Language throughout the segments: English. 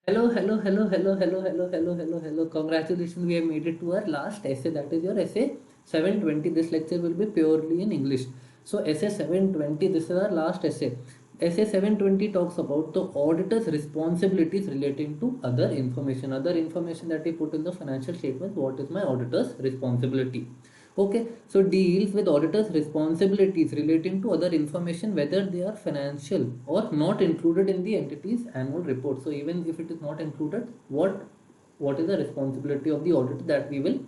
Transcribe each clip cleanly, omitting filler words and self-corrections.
Hello, hello, hello, hello, hello, hello, hello, hello, hello. Congratulations, we have made it to our last essay. That is your essay 720. This lecture will be purely in English. So, essay 720, this is our last essay. Essay 720 talks about the auditor's responsibilities relating to other information. Other information that we put in the financial statement. What is my auditor's responsibility? Okay, so deals with auditors' responsibilities relating to other information, whether they are financial or not included in the entity's annual report. So even if it is not included, what is the responsibility of the auditor that we will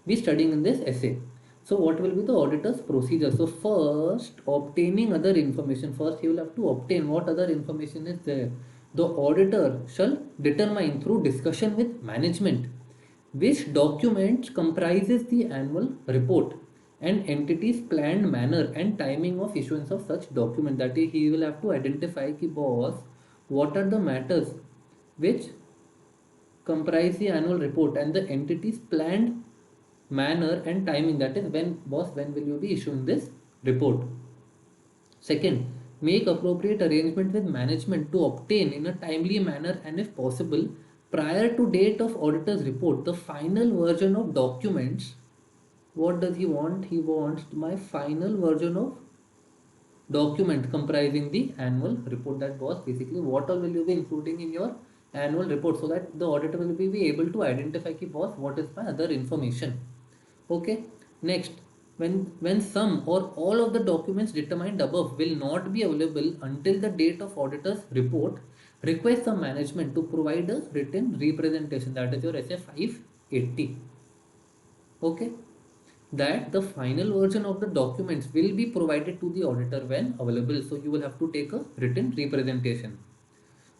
be studying in this essay. So what will be the auditor's procedure? So first, obtaining other information. First, he will have to obtain what other information is there. The auditor shall determine through discussion with management which document comprises the annual report and entity's planned manner and timing of issuance of such document. That is, he will have to identify ki boss, what are the matters which comprise the annual report and the entity's planned manner and timing. That is, when will you be issuing this report. Second, make appropriate arrangement with management to obtain in a timely manner and if possible prior to date of auditor's report the final version of documents. What does he want? He wants my final version of document comprising the annual report. That was basically what all will you be including in your annual report, so that the auditor will be able to identify ki boss, what is my other information. Okay, next, when some or all of the documents determined above will not be available until the date of auditor's report, request the management to provide a written representation. That is your SA 580. Okay, that the final version of the documents will be provided to the auditor when available. So you will have to take a written representation.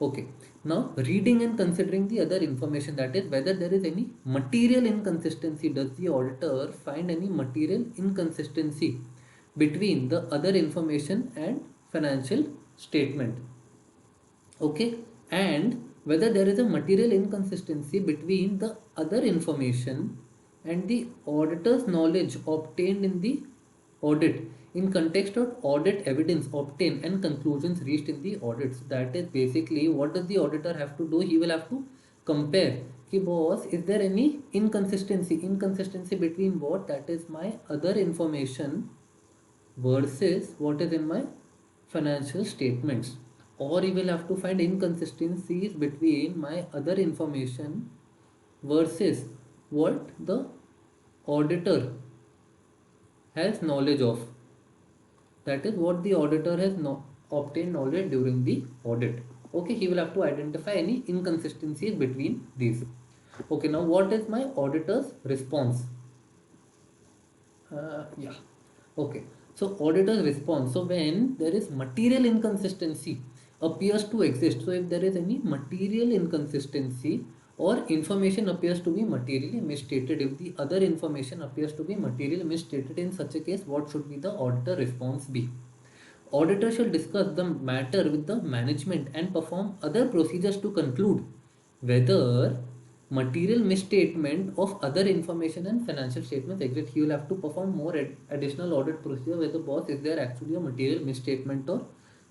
Okay, now reading and considering the other information, that is whether there is any material inconsistency. Does the auditor find any material inconsistency between the other information and financial statement? Okay, and whether there is a material inconsistency between the other information and the auditor's knowledge obtained in the audit in context of audit evidence obtained and conclusions reached in the audit. So that is basically what does the auditor have to do. He will have to compare ki boss, is there any inconsistency between what, that is my other information, versus what is in my financial statements. Or you will have to find inconsistencies between my other information versus what the auditor has knowledge of. That is what the auditor has obtained knowledge during the audit. Okay, he will have to identify any inconsistencies between these. Okay, now what is my auditor's response? Yeah. Okay. So auditor's response. So when there is material inconsistency appears to exist. So if there is any material inconsistency or information appears to be materially misstated, if the other information appears to be materially misstated, in such a case, what should be the auditor response be? Auditor shall discuss the matter with the management and perform other procedures to conclude whether material misstatement of other information and financial statements exist. He will have to perform more additional audit procedure whether boss, is there actually a material misstatement or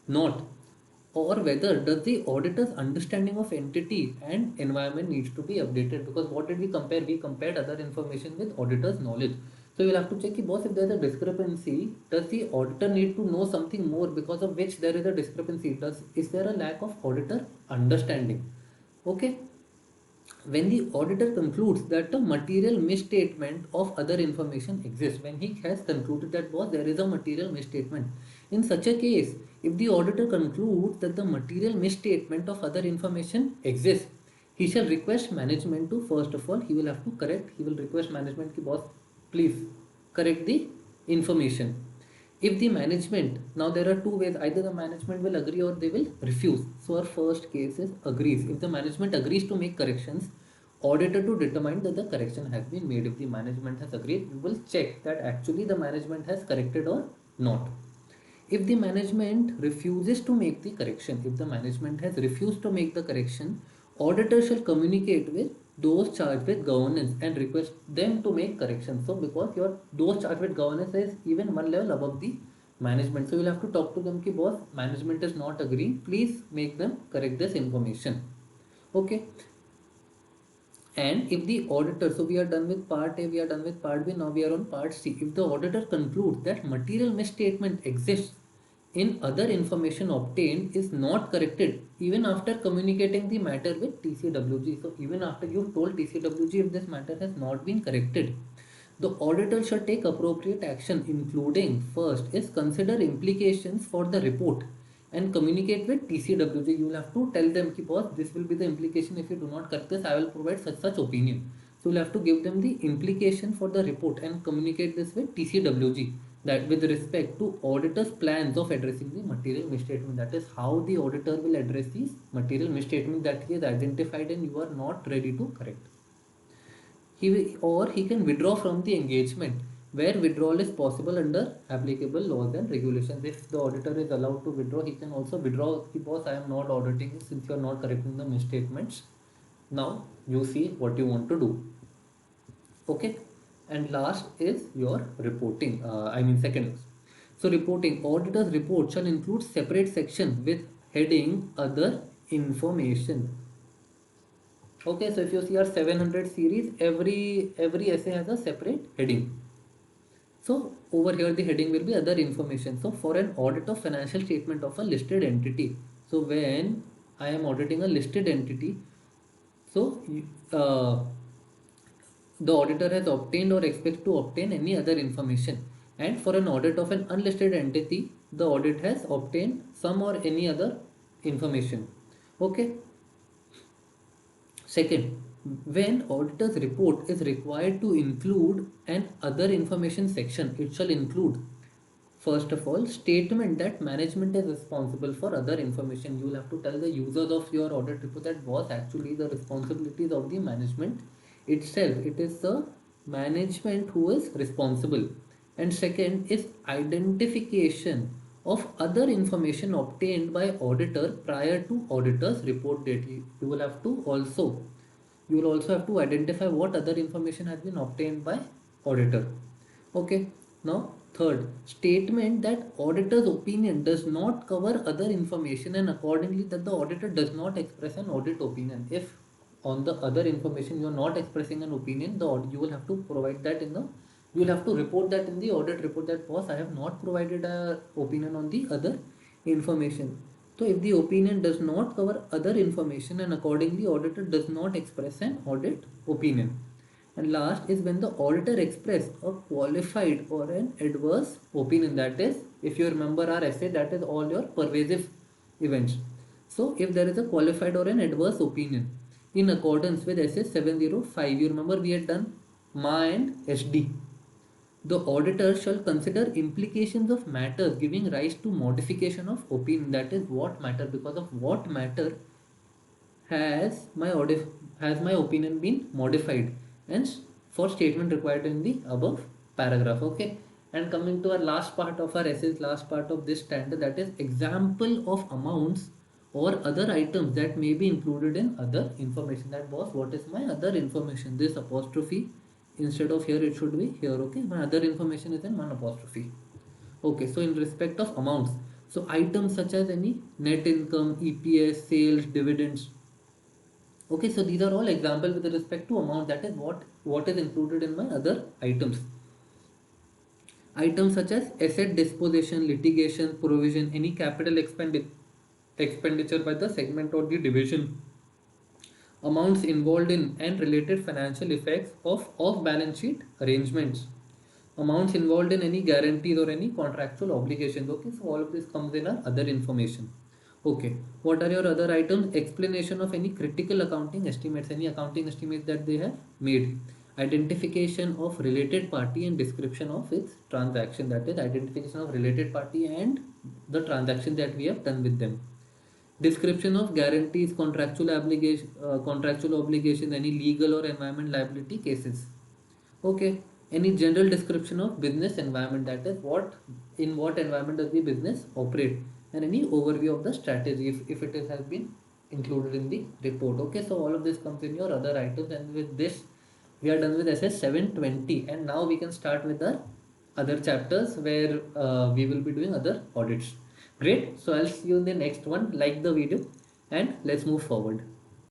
not, or whether does the auditor's understanding of entity and environment needs to be updated. Because what did we compare? We compared other information with auditor's knowledge. So you'll have to check, boss, if there's a discrepancy, does the auditor need to know something more because of which there is a discrepancy? Is there a lack of auditor understanding? Okay, when the auditor concludes that the material misstatement of other information exists, when he has concluded that boss, there is a material misstatement, in such a case, if the auditor concludes that the material misstatement of other information exists, he shall request management to, first of all, he will have to correct, he will request management ki boss, please correct the information. If the management, now there are two ways, either the management will agree or they will refuse. So our first case is agrees. If the management agrees to make corrections, auditor to determine that the correction has been made. If the management has agreed, we will check that actually the management has corrected or not. If the management refuses to make the correction, if the management has refused to make the correction, auditor shall communicate with those charged with governance and request them to make corrections. So because your those charged with governance is even one level above the management, so you'll have to talk to them ki boss, management is not agreeing, please make them correct this information. Okay. And if the auditor, so we are done with part A, we are done with part B, now we are on part C. If the auditor concludes that material misstatement exists in other information obtained is not corrected even after communicating the matter with TCWG. So even after you've told TCWG, if this matter has not been corrected, the auditor should take appropriate action, including first is consider implications for the report and communicate with TCWG. You will have to tell them, ki, boss, this will be the implication if you do not correct this, I will provide such opinion. So you'll have to give them the implication for the report and communicate this with TCWG, that with respect to auditor's plans of addressing the material misstatement. That is how the auditor will address these material misstatement that he has identified and you are not ready to correct. He can withdraw from the engagement where withdrawal is possible under applicable laws and regulations. If the auditor is allowed to withdraw, he can also withdraw. Boss, I am not auditing since you are not correcting the misstatements. Now you see what you want to do. Okay. And last is your reporting. Second. So reporting, auditor's report shall include separate section with heading other information. Okay, so if you see our 700 series, every essay has a separate heading. So over here the heading will be other information. So for an audit of financial statement of a listed entity, so when I am auditing a listed entity, so the auditor has obtained or expects to obtain any other information, and for an audit of an unlisted entity, the audit has obtained some or any other information. Okay. Second, when auditor's report is required to include an other information section, it shall include, first of all, statement that management is responsible for other information. You will have to tell the users of your audit report that was actually the responsibilities of the management itself. It is the management who is responsible. And second is identification of other information obtained by auditor prior to auditor's report date. You will also have to identify what other information has been obtained by auditor. Okay. Now third, statement that auditor's opinion does not cover other information and accordingly that the auditor does not express an audit opinion. If on the other information you are not expressing an opinion, you will have to provide that in the, you will have to report that in the audit report that, boss, I have not provided a opinion on the other information. So if the opinion does not cover other information and accordingly auditor does not express an audit opinion. And last is when the auditor express a qualified or an adverse opinion. That is, if you remember our essay, that is all your pervasive events. So if there is a qualified or an adverse opinion in accordance with essay 705, you remember we had done MA and SD. The auditor shall consider implications of matters giving rise to modification of opinion. That is what matter, because of what matter has my opinion been modified, and for statement required in the above paragraph. Okay. And coming to our last part of our essays, last part of this standard, that is example of amounts or other items that may be included in other information. That, boss, what is my other information? This apostrophe, instead of here it should be here. Okay, my other information is in one apostrophe. Okay, so in respect of amounts, so items such as any net income, EPS, sales, dividends. Okay, so these are all examples with respect to amount. That is what is included in my other items. Items such as asset disposition, litigation, provision, any capital expenditure by the segment or the division, amounts involved in and related financial effects of off-balance sheet arrangements, amounts involved in any guarantees or any contractual obligations. Okay, so all of this comes in our other information. Okay, what are your other items? Explanation of any critical accounting estimates, any accounting estimates that they have made. Identification of related party and description of its transaction. That is identification of related party and the transaction that we have done with them. Description of guarantees, contractual obligation, any legal or environment liability cases. Okay. Any general description of business environment, that is in what environment does the business operate, and any overview of the strategy if it has been included in the report. Okay, so all of this comes in your other items, and with this we are done with SS 720, and now we can start with the other chapters where we will be doing other audits. Great. So I'll see you in the next one. Like the video and let's move forward.